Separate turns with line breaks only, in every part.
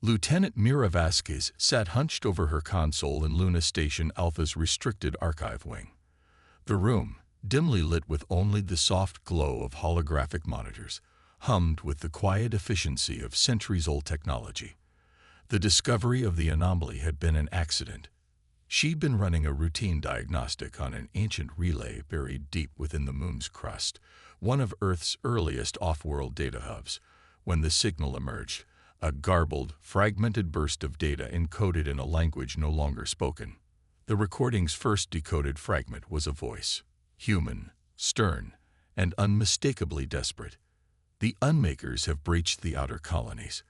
Lieutenant Mira Vasquez sat hunched over her console in Luna Station Alpha's restricted archive wing. The room, dimly lit with only the soft glow of holographic monitors, hummed with the quiet efficiency of centuries-old technology. The discovery of the anomaly had been an accident. She'd been running a routine diagnostic on an ancient relay buried deep within the moon's crust, one of Earth's earliest off-world data hubs, when the signal emerged, a garbled, fragmented burst of data encoded in a language no longer spoken. The recording's first decoded fragment was a voice, human, stern, and unmistakably desperate. The Unmakers have breached the outer colonies.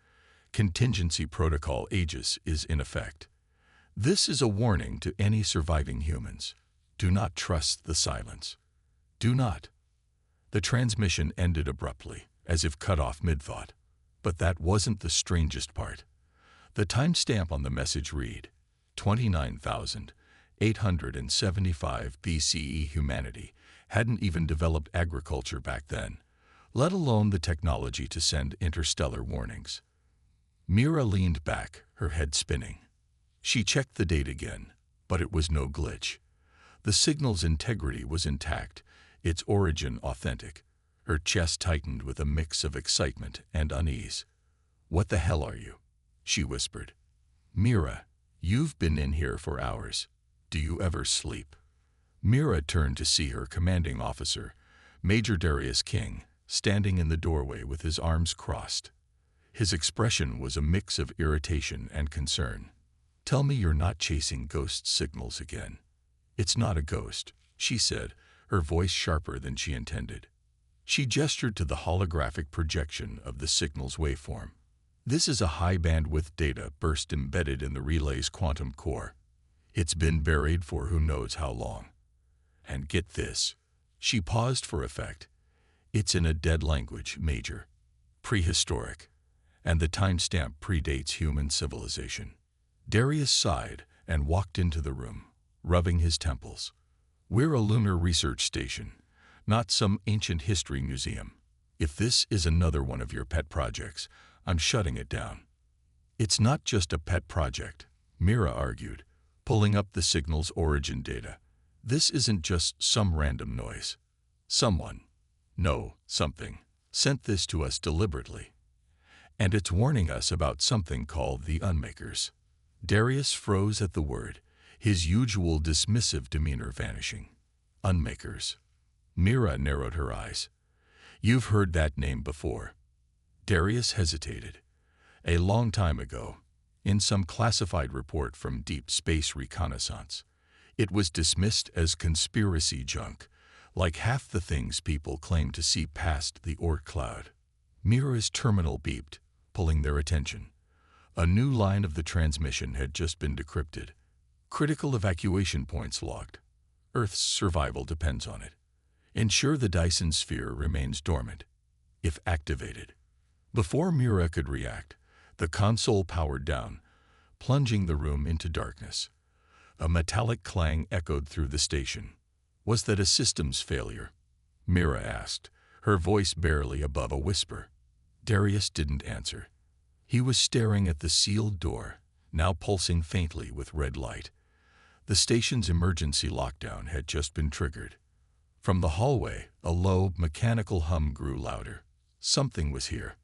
Contingency Protocol Aegis is in effect. This is a warning to any surviving humans. Do not trust the silence. Do not. The transmission ended abruptly, as if cut off mid-thought. But that wasn't the strangest part. The timestamp on the message read, 29,875 BCE. Humanity hadn't even developed agriculture back then, let alone the technology to send interstellar warnings. Mira leaned back, her head spinning. She checked the date again, but it was no glitch. The signal's integrity was intact, its origin authentic. Her chest tightened with a mix of excitement and unease. "What the hell are you?" she whispered. "Mira, you've been in here for hours. Do you ever sleep?" Mira turned to see her commanding officer, Major Darius King, standing in the doorway with his arms crossed. His expression was a mix of irritation and concern. "Tell me you're not chasing ghost signals again." "It's not a ghost," she said, her voice sharper than she intended. She gestured to the holographic projection of the signal's waveform. "This is a high-bandwidth data burst embedded in the relay's quantum core. It's been buried for who knows how long. And get this." She paused for effect. "It's in a dead language, Major. Prehistoric. And the timestamp predates human civilization." Darius sighed and walked into the room, rubbing his temples. "We're a lunar research station, not some ancient history museum. If this is another one of your pet projects, I'm shutting it down." "It's not just a pet project," Mira argued, pulling up the signal's origin data. "This isn't just some random noise. Something, sent this to us deliberately. And it's warning us about something called the Unmakers." Darius froze at the word, his usual dismissive demeanor vanishing. "Unmakers." Mira narrowed her eyes. "You've heard that name before." Darius hesitated. "A long time ago, in some classified report from Deep Space Reconnaissance. It was dismissed as conspiracy junk, like half the things people claim to see past the Oort cloud." Mira's terminal beeped, pulling their attention. A new line of the transmission had just been decrypted. "Critical evacuation points logged. Earth's survival depends on it. Ensure the Dyson sphere remains dormant, if activated." Before Mira could react, the console powered down, plunging the room into darkness. A metallic clang echoed through the station. "Was that a systems failure?" Mira asked, her voice barely above a whisper. Darius didn't answer. He was staring at the sealed door, now pulsing faintly with red light. The station's emergency lockdown had just been triggered. From the hallway, a low, mechanical hum grew louder. Something was here.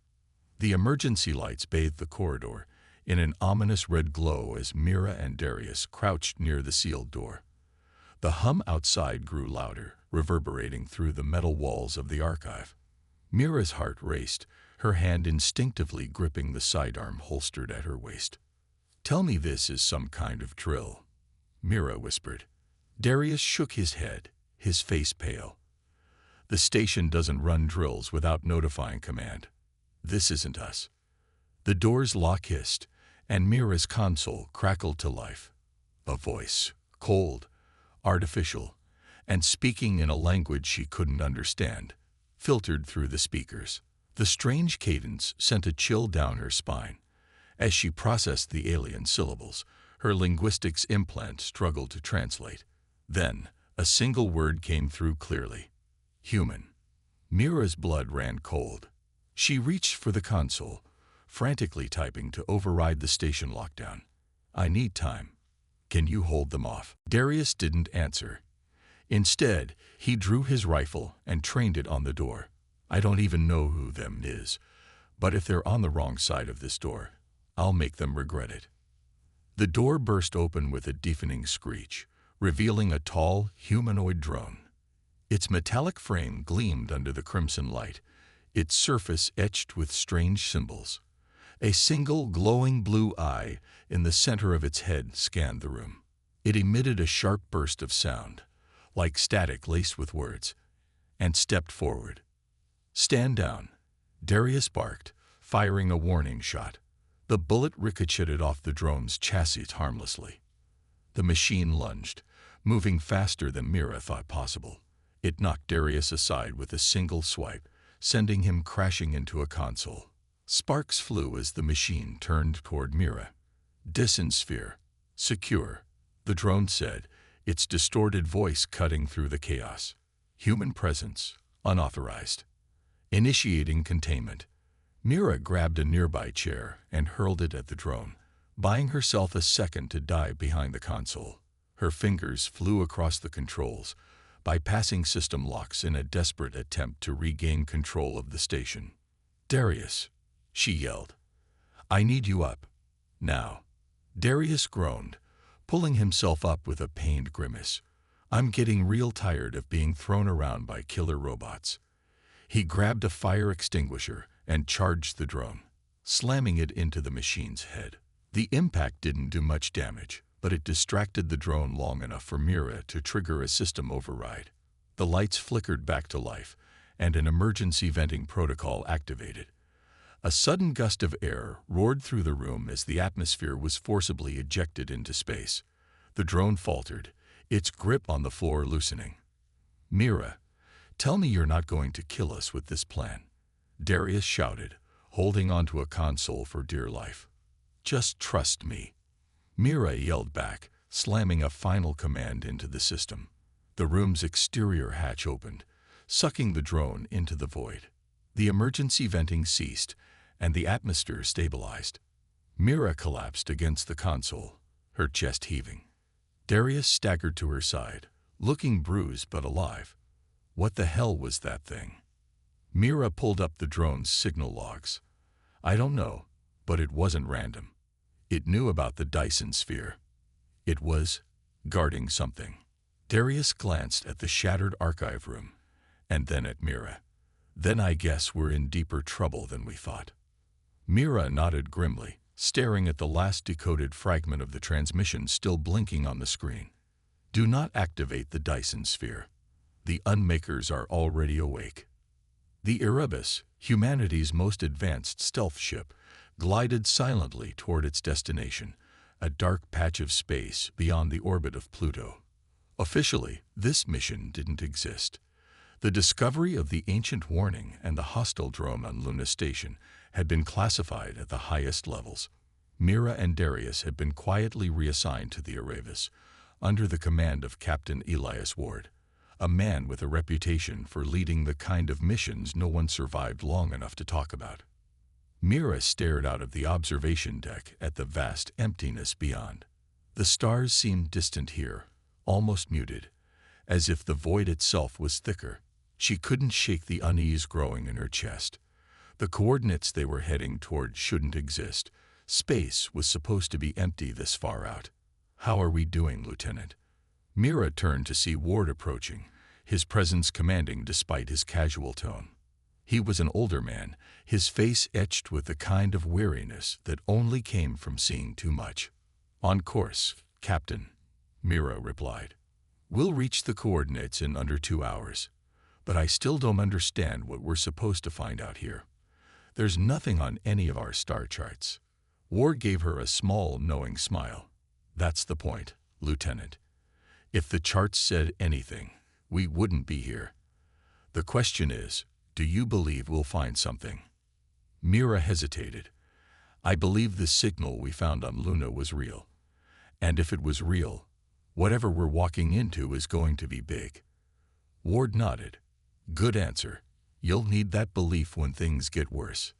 The emergency lights bathed the corridor in an ominous red glow as Mira and Darius crouched near the sealed door. The hum outside grew louder, reverberating through the metal walls of the archive. Mira's heart raced, her hand instinctively gripping the sidearm holstered at her waist. "Tell me this is some kind of drill," Mira whispered. Darius shook his head, his face pale. "The station doesn't run drills without notifying command. This isn't us." The door's lock hissed, and Mira's console crackled to life. A voice, cold, artificial, and speaking in a language she couldn't understand, filtered through the speakers. The strange cadence sent a chill down her spine. As she processed the alien syllables, her linguistics implant struggled to translate. Then, a single word came through clearly. "Human." Mira's blood ran cold. She reached for the console, frantically typing to override the station lockdown. "I need time. Can you hold them off?" Darius didn't answer. Instead, he drew his rifle and trained it on the door. "I don't even know who them is, but if they're on the wrong side of this door, I'll make them regret it." The door burst open with a deafening screech, revealing a tall, humanoid drone. Its metallic frame gleamed under the crimson light, its surface etched with strange symbols. A single glowing blue eye in the center of its head scanned the room. It emitted a sharp burst of sound, like static laced with words, and stepped forward. "Stand down," Darius barked, firing a warning shot. The bullet ricocheted off the drone's chassis harmlessly. The machine lunged, moving faster than Mira thought possible. It knocked Darius aside with a single swipe, sending him crashing into a console. Sparks flew as the machine turned toward Mira. "Distance sphere. Secure," the drone said, its distorted voice cutting through the chaos. "Human presence. Unauthorized. Initiating containment." Mira grabbed a nearby chair and hurled it at the drone, buying herself a second to dive behind the console. Her fingers flew across the controls, bypassing system locks in a desperate attempt to regain control of the station. "Darius," she yelled. "I need you up. Now." Darius groaned, pulling himself up with a pained grimace. "I'm getting real tired of being thrown around by killer robots." He grabbed a fire extinguisher and charged the drone, slamming it into the machine's head. The impact didn't do much damage, but it distracted the drone long enough for Mira to trigger a system override. The lights flickered back to life, and an emergency venting protocol activated. A sudden gust of air roared through the room as the atmosphere was forcibly ejected into space. The drone faltered, its grip on the floor loosening. "Mira, tell me you're not going to kill us with this plan," Darius shouted, holding onto a console for dear life. "Just trust me." Mira yelled back, slamming a final command into the system. The room's exterior hatch opened, sucking the drone into the void. The emergency venting ceased, and the atmosphere stabilized. Mira collapsed against the console, her chest heaving. Darius staggered to her side, looking bruised but alive. What the hell was that thing? Mira pulled up the drone's signal logs. "I don't know, but it wasn't random. It knew about the Dyson sphere. It was guarding something." Darius glanced at the shattered archive room, and then at Mira. "Then I guess we're in deeper trouble than we thought." Mira nodded grimly, staring at the last decoded fragment of the transmission still blinking on the screen. "Do not activate the Dyson sphere. The Unmakers are already awake." The Erebus, humanity's most advanced stealth ship, glided silently toward its destination, a dark patch of space beyond the orbit of Pluto. Officially, this mission didn't exist. The discovery of the ancient warning and the hostile drone on Luna Station had been classified at the highest levels. Mira and Darius had been quietly reassigned to the Erebus, under the command of Captain Elias Ward, a man with a reputation for leading the kind of missions no one survived long enough to talk about. Mira stared out of the observation deck at the vast emptiness beyond. The stars seemed distant here, almost muted, as if the void itself was thicker. She couldn't shake the unease growing in her chest. The coordinates they were heading toward shouldn't exist. Space was supposed to be empty this far out. "How are we doing, Lieutenant?" Mira turned to see Ward approaching, his presence commanding despite his casual tone. He was an older man, his face etched with the kind of weariness that only came from seeing too much. "On course, Captain," Mira replied. "We'll reach the coordinates in under 2 hours. But I still don't understand what we're supposed to find out here. There's nothing on any of our star charts." Ward gave her a small, knowing smile. "That's the point, Lieutenant. If the charts said anything, we wouldn't be here. The question is, do you believe we'll find something?" Mira hesitated. "I believe the signal we found on Luna was real. And if it was real, whatever we're walking into is going to be big." Ward nodded. "Good answer. You'll need that belief when things get worse."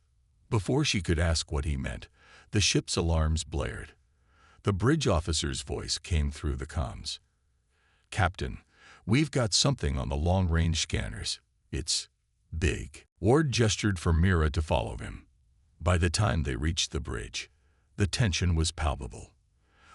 Before she could ask what he meant, the ship's alarms blared. The bridge officer's voice came through the comms. "Captain, we've got something on the long-range scanners. It's big." Ward gestured for Mira to follow him. By the time they reached the bridge, the tension was palpable.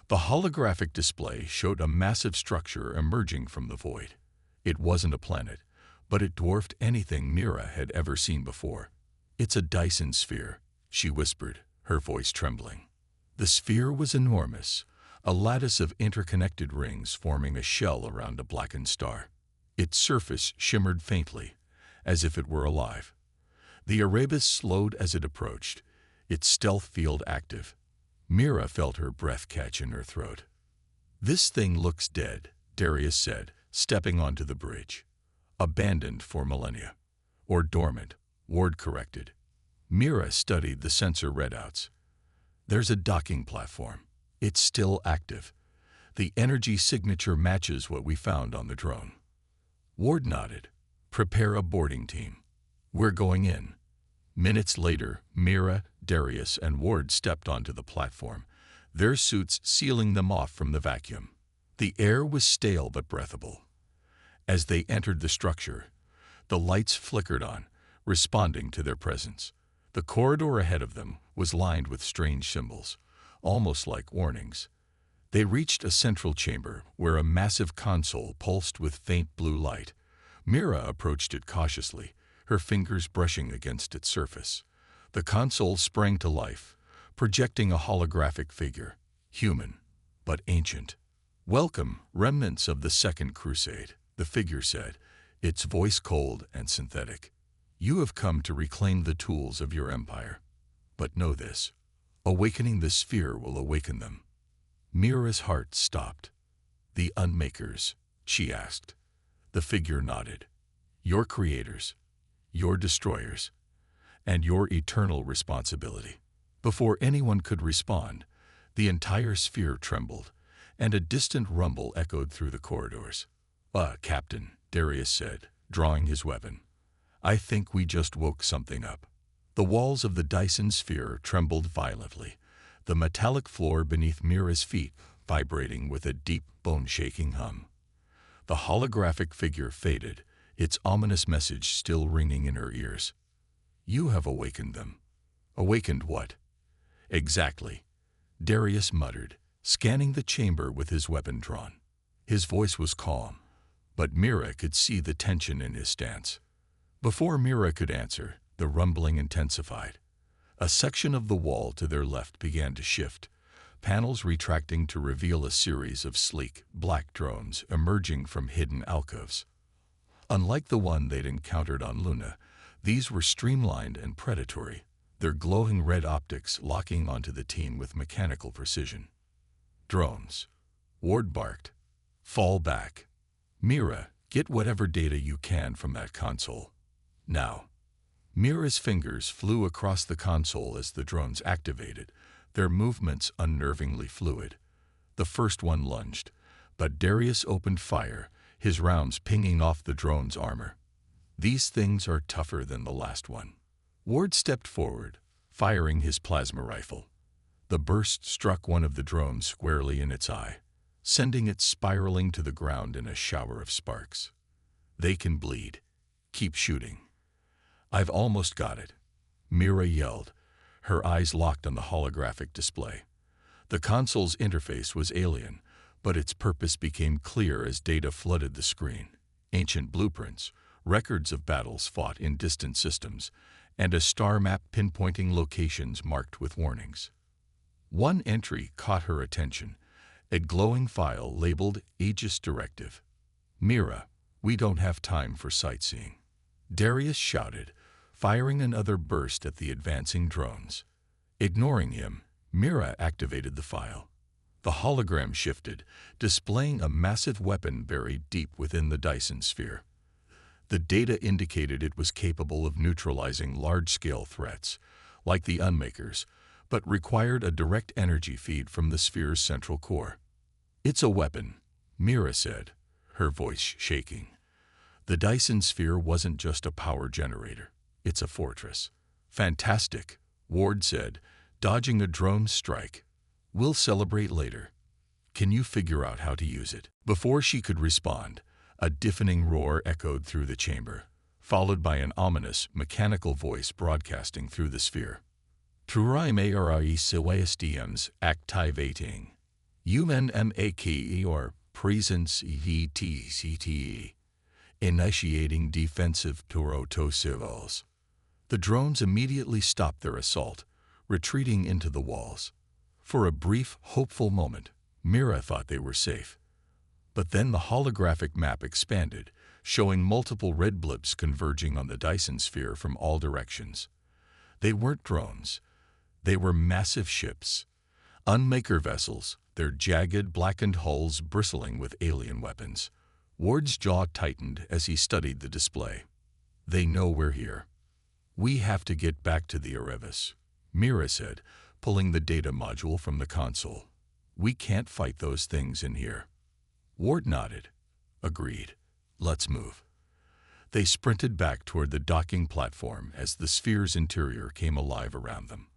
The holographic display showed a massive structure emerging from the void. It wasn't a planet, but it dwarfed anything Mira had ever seen before. "It's a Dyson sphere," she whispered, her voice trembling. The sphere was enormous, a lattice of interconnected rings forming a shell around a blackened star. Its surface shimmered faintly, as if it were alive. The Erebus slowed as it approached, its stealth field active. Mira felt her breath catch in her throat. "This thing looks dead," Darius said, stepping onto the bridge. "Abandoned for millennia." "Or dormant," Ward corrected. Mira studied the sensor readouts. "There's a docking platform. It's still active. The energy signature matches what we found on the drone." Ward nodded. "Prepare a boarding team. We're going in." Minutes later, Mira, Darius, and Ward stepped onto the platform, their suits sealing them off from the vacuum. The air was stale but breathable. As they entered the structure, the lights flickered on, responding to their presence. The corridor ahead of them was lined with strange symbols, almost like warnings. They reached a central chamber where a massive console pulsed with faint blue light. Mira approached it cautiously, her fingers brushing against its surface. The console sprang to life, projecting a holographic figure, human, but ancient. "Welcome, remnants of the Second Crusade," the figure said, its voice cold and synthetic. "You have come to reclaim the tools of your empire. But know this, awakening the sphere will awaken them." Mira's heart stopped. "The Unmakers?" she asked. The figure nodded. "Your creators, your destroyers, and your eternal responsibility." Before anyone could respond, the entire sphere trembled, and a distant rumble echoed through the corridors. Captain," Darius said, drawing his weapon. "I think we just woke something up." The walls of the Dyson sphere trembled violently, the metallic floor beneath Mira's feet vibrating with a deep, bone-shaking hum. The holographic figure faded, its ominous message still ringing in her ears. "You have awakened them." "Awakened what?" "Exactly," Darius muttered, scanning the chamber with his weapon drawn. His voice was calm, but Mira could see the tension in his stance. Before Mira could answer, the rumbling intensified. A section of the wall to their left began to shift, panels retracting to reveal a series of sleek, black drones emerging from hidden alcoves. Unlike the one they'd encountered on Luna, these were streamlined and predatory, their glowing red optics locking onto the team with mechanical precision. "Drones," Ward barked. "Fall back. Mira, get whatever data you can from that console. Now." Mira's fingers flew across the console as the drones activated, their movements unnervingly fluid. The first one lunged, but Darius opened fire, his rounds pinging off the drone's armor. "These things are tougher than the last one." Ward stepped forward, firing his plasma rifle. The burst struck one of the drones squarely in its eye, sending it spiraling to the ground in a shower of sparks. "They can bleed. Keep shooting." "I've almost got it," Mira yelled, her eyes locked on the holographic display. The console's interface was alien, but its purpose became clear as data flooded the screen. Ancient blueprints, records of battles fought in distant systems, and a star map pinpointing locations marked with warnings. One entry caught her attention, a glowing file labeled Aegis Directive. "Mira, we don't have time for sightseeing," Darius shouted, firing another burst at the advancing drones. Ignoring him, Mira activated the file. The hologram shifted, displaying a massive weapon buried deep within the Dyson sphere. The data indicated it was capable of neutralizing large-scale threats, like the Unmakers, but required a direct energy feed from the sphere's central core. "It's a weapon," Mira said, her voice shaking. "The Dyson sphere wasn't just a power generator. It's a fortress." "Fantastic," Ward said, dodging a drone strike. "We'll celebrate later. Can you figure out how to use it?" Before she could respond, a deafening roar echoed through the chamber, followed by an ominous, mechanical voice broadcasting through the sphere. "Truime ARI Celestiums activating. UNMAKE or presence ETCTE. Initiating defensive civils." The drones immediately stopped their assault, retreating into the walls. For a brief, hopeful moment, Mira thought they were safe. But then the holographic map expanded, showing multiple red blips converging on the Dyson sphere from all directions. They weren't drones. They were massive ships. Unmaker vessels, their jagged, blackened hulls bristling with alien weapons. Ward's jaw tightened as he studied the display. "They know we're here. We have to get back to the Erebus," Mira said, pulling the data module from the console. "We can't fight those things in here." Ward nodded. "Agreed. Let's move." They sprinted back toward the docking platform as the sphere's interior came alive around them.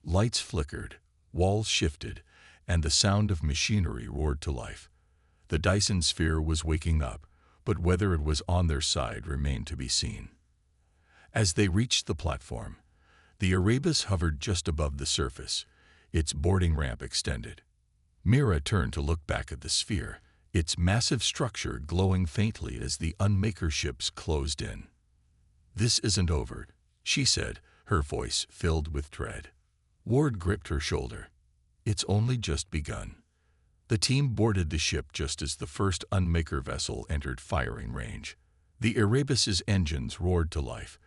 Lights flickered, walls shifted, and the sound of machinery roared to life. The Dyson sphere was waking up, but whether it was on their side remained to be seen. As they reached the platform, the Erebus hovered just above the surface, its boarding ramp extended. Mira turned to look back at the sphere, its massive structure glowing faintly as the Unmaker ships closed in. "This isn't over," she said, her voice filled with dread. Ward gripped her shoulder. "It's only just begun." The team boarded the ship just as the first Unmaker vessel entered firing range. The Erebus's engines roared to life,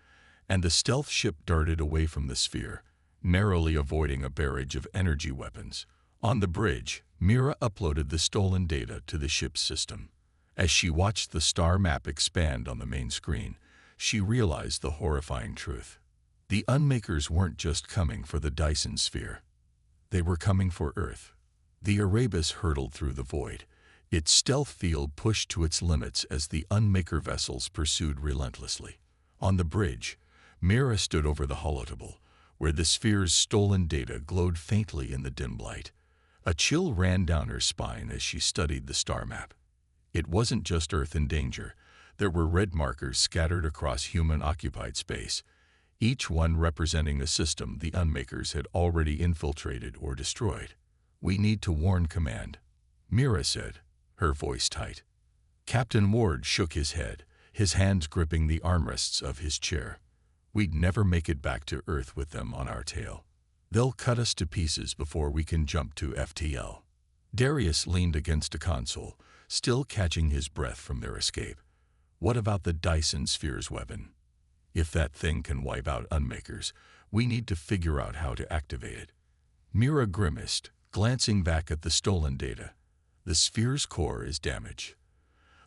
and the stealth ship darted away from the sphere, narrowly avoiding a barrage of energy weapons. On the bridge, Mira uploaded the stolen data to the ship's system. As she watched the star map expand on the main screen, she realized the horrifying truth. The Unmakers weren't just coming for the Dyson sphere. They were coming for Earth. The Erebus hurtled through the void, its stealth field pushed to its limits as the Unmaker vessels pursued relentlessly. On the bridge, Mira stood over the holotable, where the sphere's stolen data glowed faintly in the dim light. A chill ran down her spine as she studied the star map. It wasn't just Earth in danger. There were red markers scattered across human-occupied space, each one representing a system the Unmakers had already infiltrated or destroyed. "We need to warn Command," Mira said, her voice tight. Captain Ward shook his head, his hands gripping the armrests of his chair. "We'd never make it back to Earth with them on our tail. They'll cut us to pieces before we can jump to FTL." Darius leaned against a console, still catching his breath from their escape. "What about the Dyson sphere's weapon? If that thing can wipe out Unmakers, we need to figure out how to activate it." Mira grimaced, glancing back at the stolen data. "The sphere's core is damaged.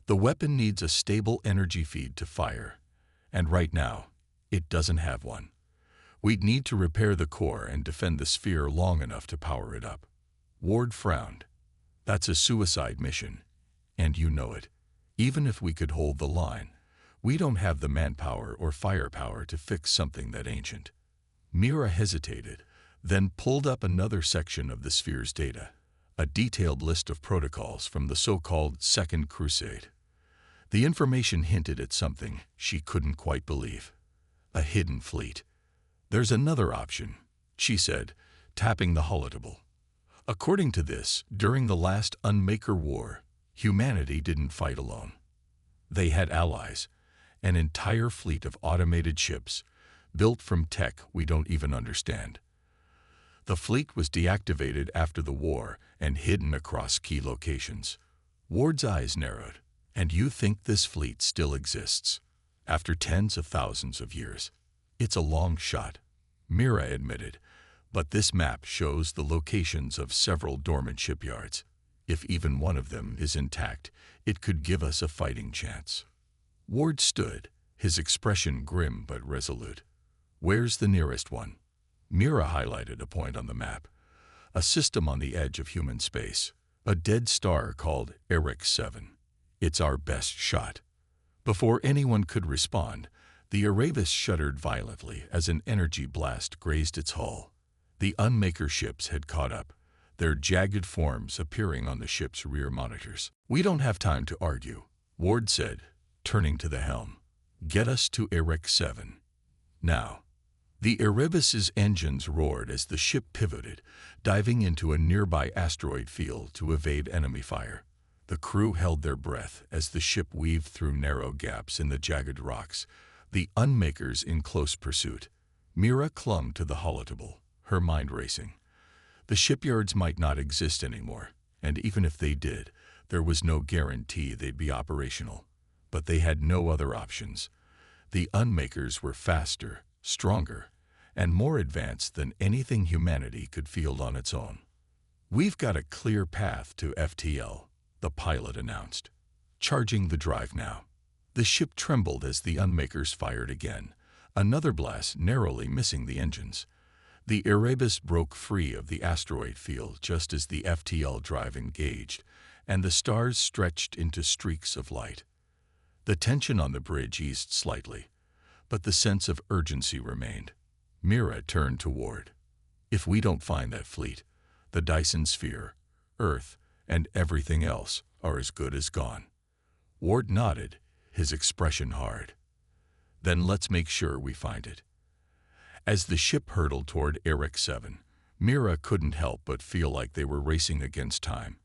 The weapon needs a stable energy feed to fire, and right now, it doesn't have one. We'd need to repair the core and defend the sphere long enough to power it up." Ward frowned. "That's a suicide mission, and you know it. Even if we could hold the line, we don't have the manpower or firepower to fix something that ancient." Mira hesitated, then pulled up another section of the sphere's data, a detailed list of protocols from the so-called Second Crusade. The information hinted at something she couldn't quite believe. A hidden fleet. "There's another option," she said, tapping the holotable. "According to this, during the last Unmaker War, humanity didn't fight alone. They had allies, an entire fleet of automated ships, built from tech we don't even understand. The fleet was deactivated after the war and hidden across key locations." Ward's eyes narrowed. "And you think this fleet still exists, after tens of thousands of years?" "It's a long shot," Mira admitted, "but this map shows the locations of several dormant shipyards. If even one of them is intact, it could give us a fighting chance." Ward stood, his expression grim but resolute. "Where's the nearest one?" Mira highlighted a point on the map, a system on the edge of human space, a dead star called Eryx 7. "It's our best shot." Before anyone could respond, the Erebus shuddered violently as an energy blast grazed its hull. The Unmaker ships had caught up, their jagged forms appearing on the ship's rear monitors. "We don't have time to argue," Ward said, turning to the helm. "Get us to Erec 7. Now." The Erebus's engines roared as the ship pivoted, diving into a nearby asteroid field to evade enemy fire. The crew held their breath as the ship weaved through narrow gaps in the jagged rocks, the Unmakers in close pursuit. Mira clung to the holotable, her mind racing. The shipyards might not exist anymore, and even if they did, there was no guarantee they'd be operational. But they had no other options. The Unmakers were faster, stronger, and more advanced than anything humanity could field on its own. "We've got a clear path to FTL," the pilot announced. "Charging the drive now." The ship trembled as the Unmakers fired again, another blast narrowly missing the engines. The Erebus broke free of the asteroid field just as the FTL drive engaged, and the stars stretched into streaks of light. The tension on the bridge eased slightly, but the sense of urgency remained. Mira turned to Ward. "If we don't find that fleet, the Dyson Sphere, Earth, and everything else are as good as gone." Ward nodded, his expression hard. "Then let's make sure we find it." As the ship hurtled toward Erec 7, Mira couldn't help but feel like they were racing against time,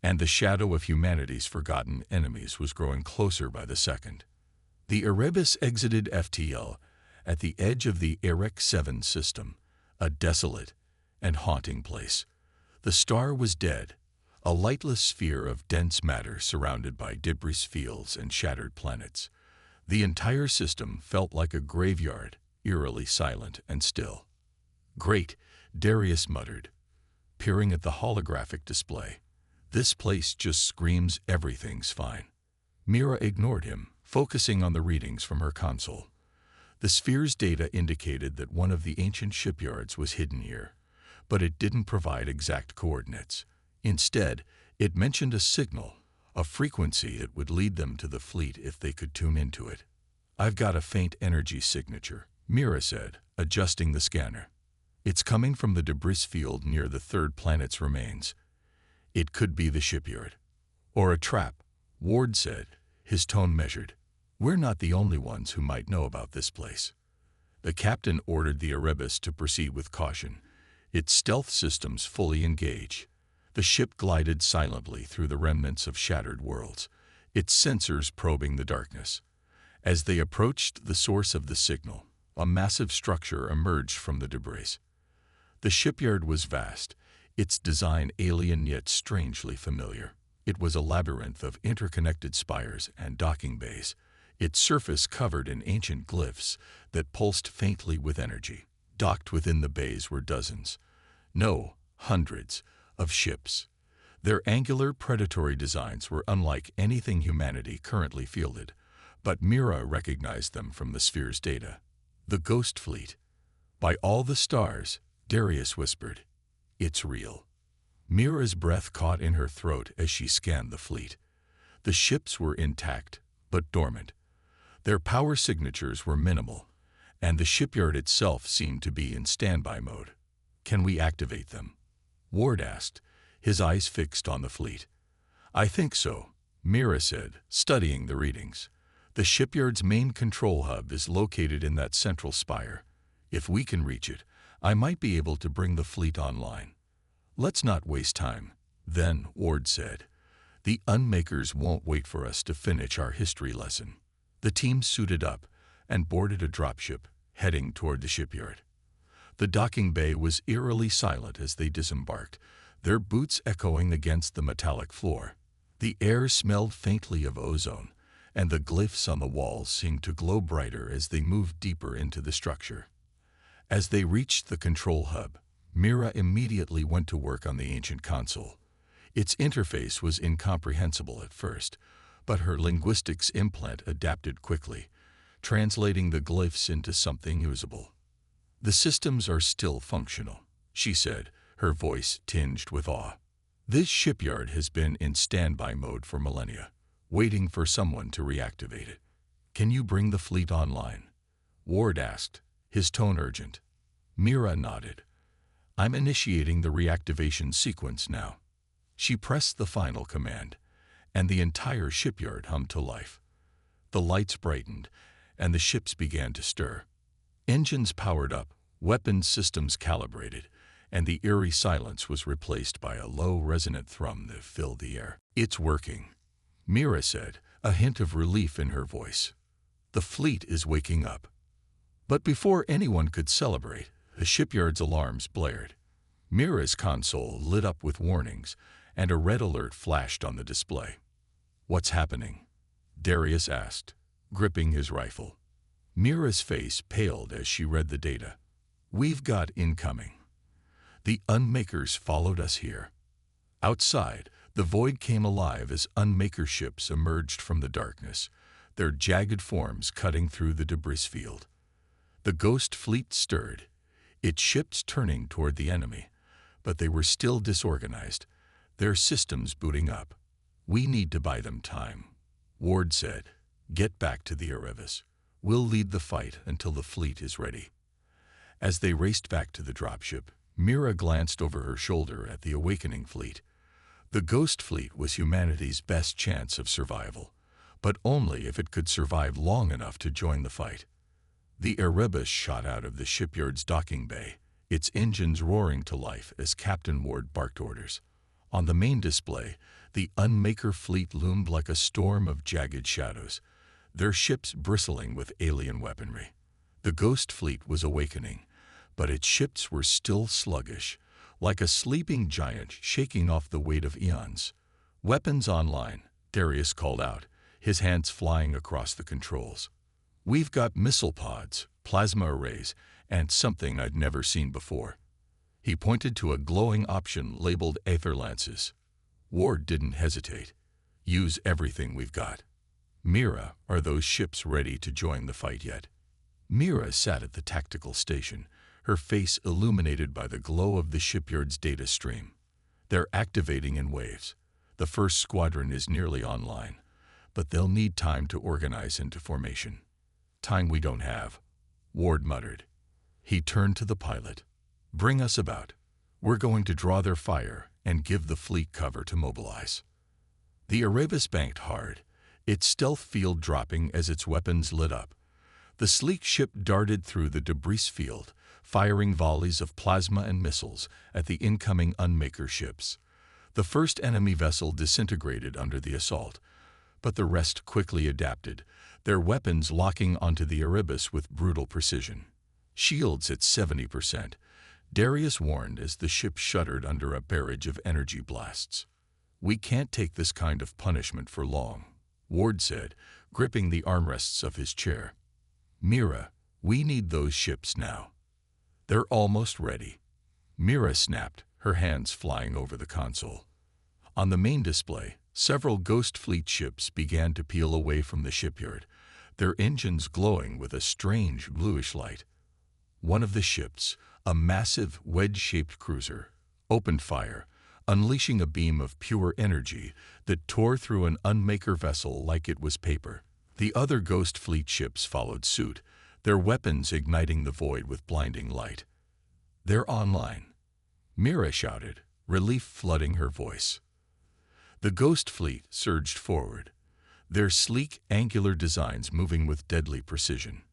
and the shadow of humanity's forgotten enemies was growing closer by the second. The Erebus exited FTL at the edge of the Erec 7 system, a desolate and haunting place. The star was dead, a lightless sphere of dense matter surrounded by debris fields and shattered planets. The entire system felt like a graveyard, eerily silent and still. "Great," Darius muttered, peering at the holographic display. "This place just screams everything's fine." Mira ignored him, focusing on the readings from her console. The sphere's data indicated that one of the ancient shipyards was hidden here, but it didn't provide exact coordinates. Instead, it mentioned a signal, a frequency that would lead them to the fleet if they could tune into it. "I've got a faint energy signature," Mira said, adjusting the scanner. "It's coming from the debris field near the third planet's remains. It could be the shipyard." "Or a trap," Ward said, his tone measured. "We're not the only ones who might know about this place." The captain ordered the Erebus to proceed with caution, its stealth systems fully engaged. The ship glided silently through the remnants of shattered worlds, its sensors probing the darkness. As they approached the source of the signal, a massive structure emerged from the debris. The shipyard was vast, its design alien yet strangely familiar. It was a labyrinth of interconnected spires and docking bays, its surface covered in ancient glyphs that pulsed faintly with energy. Docked within the bays were dozens, no, hundreds, of ships. Their angular, predatory designs were unlike anything humanity currently fielded, but Mira recognized them from the sphere's data. "The Ghost Fleet. By all the stars," Darius whispered. "It's real." Mira's breath caught in her throat as she scanned the fleet. The ships were intact, but dormant. Their power signatures were minimal, and the shipyard itself seemed to be in standby mode. "Can we activate them?" Ward asked, his eyes fixed on the fleet. "I think so," Mira said, studying the readings. "The shipyard's main control hub is located in that central spire. If we can reach it, I might be able to bring the fleet online." "Let's not waste time," then Ward said. "The Unmakers won't wait for us to finish our history lesson." The team suited up and boarded a dropship, heading toward the shipyard. The docking bay was eerily silent as they disembarked, their boots echoing against the metallic floor. The air smelled faintly of ozone, and the glyphs on the walls seemed to glow brighter as they moved deeper into the structure. As they reached the control hub, Mira immediately went to work on the ancient console. Its interface was incomprehensible at first, but her linguistics implant adapted quickly, translating the glyphs into something usable. "The systems are still functional," she said, her voice tinged with awe. "This shipyard has been in standby mode for millennia, waiting for someone to reactivate it. Can you bring the fleet online?" Ward asked, his tone urgent. Mira nodded. I'm initiating the reactivation sequence now. She pressed the final command, and the entire shipyard hummed to life. The lights brightened, and the ships began to stir. Engines powered up, weapons systems calibrated, and the eerie silence was replaced by a low, resonant thrum that filled the air. "It's working," Mira said, a hint of relief in her voice. "The fleet is waking up." But before anyone could celebrate, the shipyard's alarms blared. Mira's console lit up with warnings, and a red alert flashed on the display. "What's happening?" Darius asked, gripping his rifle. Mira's face paled as she read the data. "We've got incoming. The Unmakers followed us here." Outside, the void came alive as Unmaker ships emerged from the darkness, their jagged forms cutting through the debris field. The Ghost fleet stirred, its ships turning toward the enemy, but they were still disorganized, their systems booting up. "We need to buy them time," Ward said. "Get back to the Erebus. We'll lead the fight until the fleet is ready." As they raced back to the dropship, Mira glanced over her shoulder at the awakening fleet. The Ghost fleet was humanity's best chance of survival, but only if it could survive long enough to join the fight. The Erebus shot out of the shipyard's docking bay, its engines roaring to life as Captain Ward barked orders. On the main display, the Unmaker fleet loomed like a storm of jagged shadows, their ships bristling with alien weaponry. The Ghost fleet was awakening, but its ships were still sluggish, like a sleeping giant shaking off the weight of eons. "Weapons online," Darius called out, his hands flying across the controls. "We've got missile pods, plasma arrays, and something I'd never seen before." He pointed to a glowing option labeled Aether Lances. Ward didn't hesitate. "Use everything we've got." "Mira, are those ships ready to join the fight yet?" Mira sat at the tactical station, her face illuminated by the glow of the shipyard's data stream. "They're activating in waves. The first squadron is nearly online, but they'll need time to organize into formation." "Time we don't have," Ward muttered. He turned to the pilot. "Bring us about. We're going to draw their fire and give the fleet cover to mobilize." The Erebus banked hard, its stealth field dropping as its weapons lit up. The sleek ship darted through the debris field, firing volleys of plasma and missiles at the incoming Unmaker ships. The first enemy vessel disintegrated under the assault, but the rest quickly adapted, their weapons locking onto the Erebus with brutal precision. "Shields at 70%, Darius warned as the ship shuddered under a barrage of energy blasts. "We can't take this kind of punishment for long," Ward said, gripping the armrests of his chair. "Mira, we need those ships now." "They're almost ready," Mira snapped, her hands flying over the console. On the main display, several Ghost Fleet ships began to peel away from the shipyard, their engines glowing with a strange bluish light. One of the ships, a massive wedge-shaped cruiser, opened fire, unleashing a beam of pure energy that tore through an Unmaker vessel like it was paper. The other Ghost Fleet ships followed suit, their weapons igniting the void with blinding light. "They're online," Mira shouted, relief flooding her voice. The Ghost Fleet surged forward, their sleek, angular designs moving with deadly precision.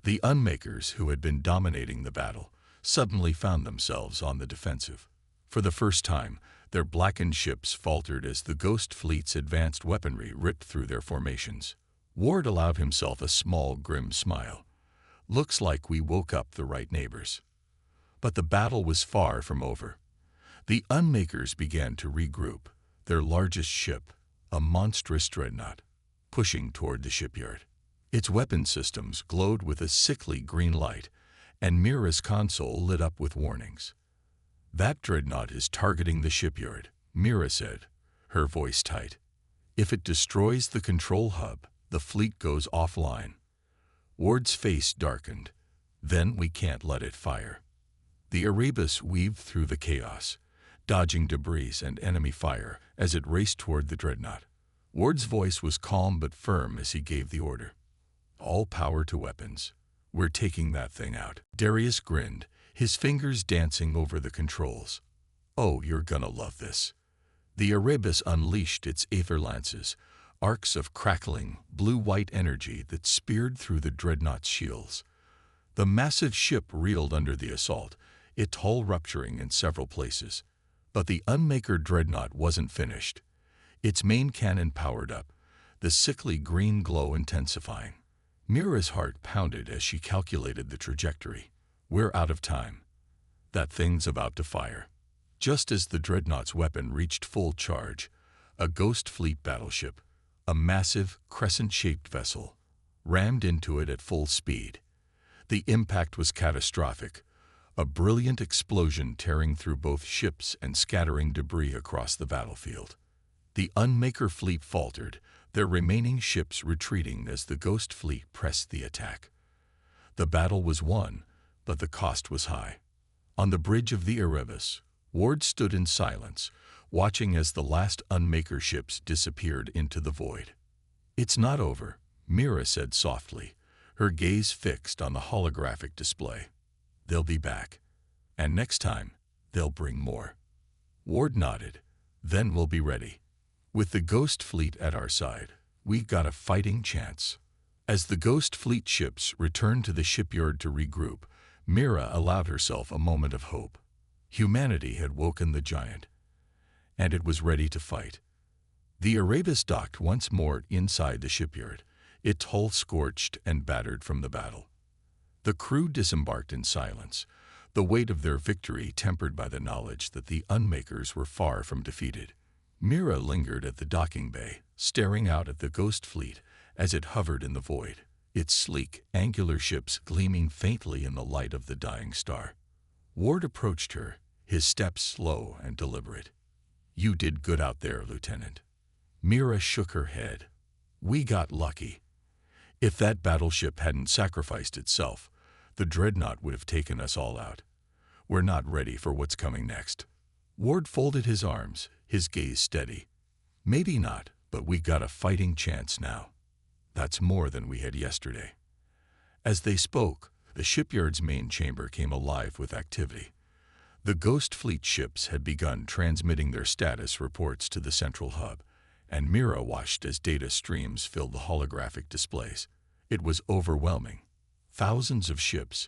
The Unmakers, who had been dominating the battle, suddenly found themselves on the defensive. For the first time, their blackened ships faltered as the Ghost Fleet's advanced weaponry ripped through their formations. Ward allowed himself a small, grim smile. "Looks like we woke up the right neighbors." But the battle was far from over. The Unmakers began to regroup, their largest ship, a monstrous dreadnought, pushing toward the shipyard. Its weapon systems glowed with a sickly green light, and Mira's console lit up with warnings. "That dreadnought is targeting the shipyard," Mira said, her voice tight. "If it destroys the control hub, the fleet goes offline." Ward's face darkened. "Then we can't let it fire." The Erebus weaved through the chaos, dodging debris and enemy fire as it raced toward the dreadnought. Ward's voice was calm but firm as he gave the order. "All power to weapons. We're taking that thing out." Darius grinned, his fingers dancing over the controls. "Oh, you're gonna love this." The Erebus unleashed its aether lances, arcs of crackling, blue-white energy that speared through the dreadnought's shields. The massive ship reeled under the assault, its hull rupturing in several places. But the Unmaker dreadnought wasn't finished. Its main cannon powered up, the sickly green glow intensifying. Mira's heart pounded as she calculated the trajectory. We're out of time. That thing's about to fire. Just as the dreadnought's weapon reached full charge, a Ghost Fleet battleship, a massive, crescent-shaped vessel, rammed into it at full speed. The impact was catastrophic, a brilliant explosion tearing through both ships and scattering debris across the battlefield. The Unmaker fleet faltered, their remaining ships retreating as the Ghost Fleet pressed the attack. The battle was won, but the cost was high. On the bridge of the Erebus, Ward stood in silence, watching as the last Unmaker ships disappeared into the void. "It's not over," Mira said softly, her gaze fixed on the holographic display. "They'll be back. And next time, they'll bring more." Ward nodded. "Then we'll be ready. With the Ghost Fleet at our side, we got a fighting chance." As the Ghost Fleet ships returned to the shipyard to regroup, Mira allowed herself a moment of hope. Humanity had woken the giant, and it was ready to fight. The Erebus docked once more inside the shipyard, its hull scorched and battered from the battle. The crew disembarked in silence, the weight of their victory tempered by the knowledge that the Unmakers were far from defeated. Mira lingered at the docking bay, staring out at the Ghost Fleet as it hovered in the void, its sleek, angular ships gleaming faintly in the light of the dying star. Ward approached her, his steps slow and deliberate. "You did good out there, Lieutenant." Mira shook her head. "We got lucky. If that battleship hadn't sacrificed itself, the dreadnought would have taken us all out. We're not ready for what's coming next." Ward folded his arms, his gaze steady. "Maybe not, but we got a fighting chance now. That's more than we had yesterday." As they spoke, the shipyard's main chamber came alive with activity. The Ghost Fleet ships had begun transmitting their status reports to the central hub, and Mira watched as data streams filled the holographic displays. It was overwhelming. Thousands of ships,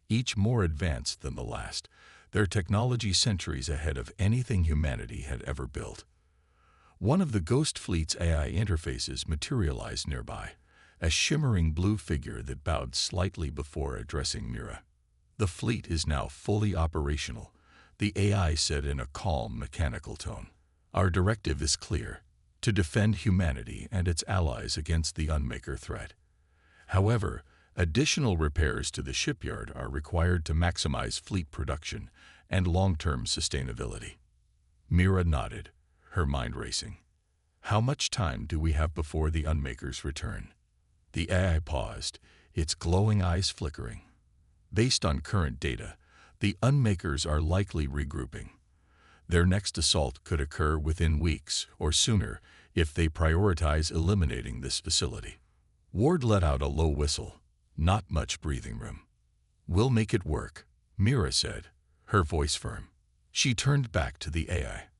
each more advanced than the last, their technology centuries ahead of anything humanity had ever built. One of the Ghost Fleet's AI interfaces materialized nearby, a shimmering blue figure that bowed slightly before addressing Mira. "The fleet is now fully operational," the AI said in a calm, mechanical tone. "Our directive is clear: to defend humanity and its allies against the Unmaker threat. However, additional repairs to the shipyard are required to maximize fleet production and long-term sustainability." Mira nodded, her mind racing. "How much time do we have before the Unmakers return?" The AI paused, its glowing eyes flickering. "Based on current data, the Unmakers are likely regrouping. Their next assault could occur within weeks or sooner if they prioritize eliminating this facility." Ward let out a low whistle. Not much breathing room. "We'll make it work," Mira said, her voice firm. She turned back to the AI.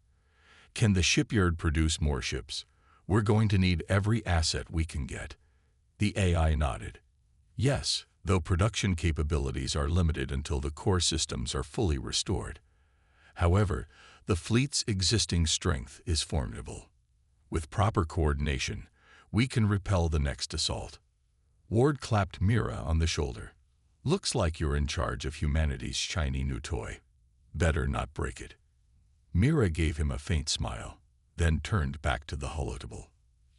"Can the shipyard produce more ships? We're going to need every asset we can get." The AI nodded. "Yes, though production capabilities are limited until the core systems are fully restored. However, the fleet's existing strength is formidable. With proper coordination, we can repel the next assault." Ward clapped Mira on the shoulder. "Looks like you're in charge of humanity's shiny new toy. Better not break it." Mira gave him a faint smile, then turned back to the holotable.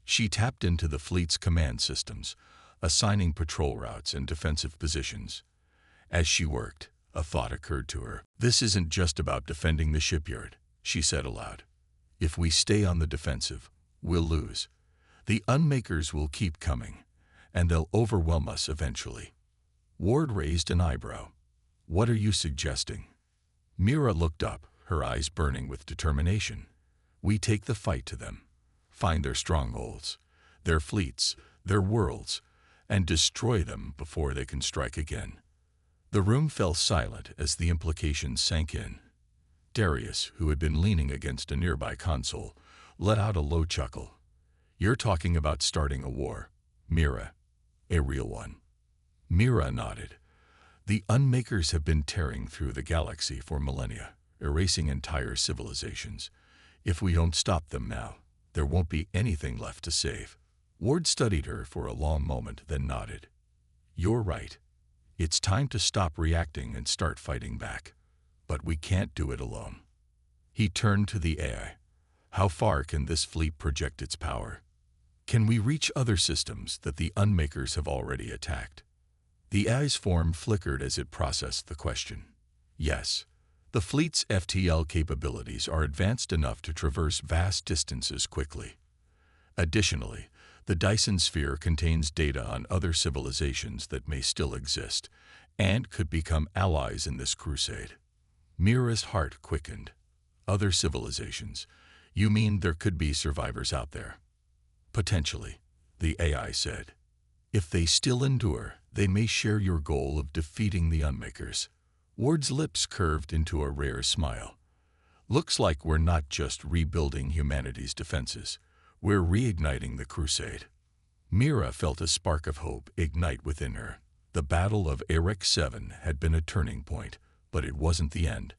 She tapped into the fleet's command systems, assigning patrol routes and defensive positions. As she worked, a thought occurred to her. "This isn't just about defending the shipyard," she said aloud. "If we stay on the defensive, we'll lose. The Unmakers will keep coming, and they'll overwhelm us eventually." Ward raised an eyebrow. "What are you suggesting?" Mira looked up, her eyes burning with determination. "We take the fight to them, find their strongholds, their fleets, their worlds, and destroy them before they can strike again. The room fell silent as the implications sank in. Darius, who had been leaning against a nearby console, let out a low chuckle. "You're talking about starting a war, Mira. A real one." Mira nodded. "The Unmakers have been tearing through the galaxy for millennia, erasing entire civilizations. If we don't stop them now, there won't be anything left to save." Ward studied her for a long moment, then nodded. "You're right. It's time to stop reacting and start fighting back. But we can't do it alone." He turned to the AI. "How far can this fleet project its power? Can we reach other systems that the Unmakers have already attacked?" The AI's form flickered as it processed the question. "Yes. The fleet's FTL capabilities are advanced enough to traverse vast distances quickly. Additionally, the Dyson Sphere contains data on other civilizations that may still exist and could become allies in this crusade." Mira's heart quickened. "Other civilizations? You mean there could be survivors out there?" "Potentially," the AI said. "If they still endure, they may share your goal of defeating the Unmakers." Ward's lips curved into a rare smile. "Looks like we're not just rebuilding humanity's defenses. We're reigniting the crusade." Mira felt a spark of hope ignite within her. The Battle of Erech 7 had been a turning point, but it wasn't the end.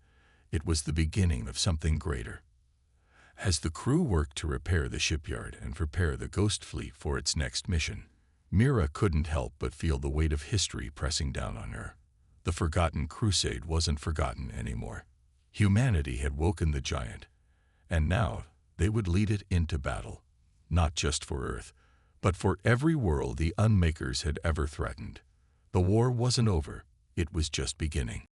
It was the beginning of something greater. As the crew worked to repair the shipyard and prepare the Ghost Fleet for its next mission, Mira couldn't help but feel the weight of history pressing down on her. The forgotten crusade wasn't forgotten anymore. Humanity had woken the giant, and now they would lead it into battle, not just for Earth, but for every world the Unmakers had ever threatened. The war wasn't over, it was just beginning.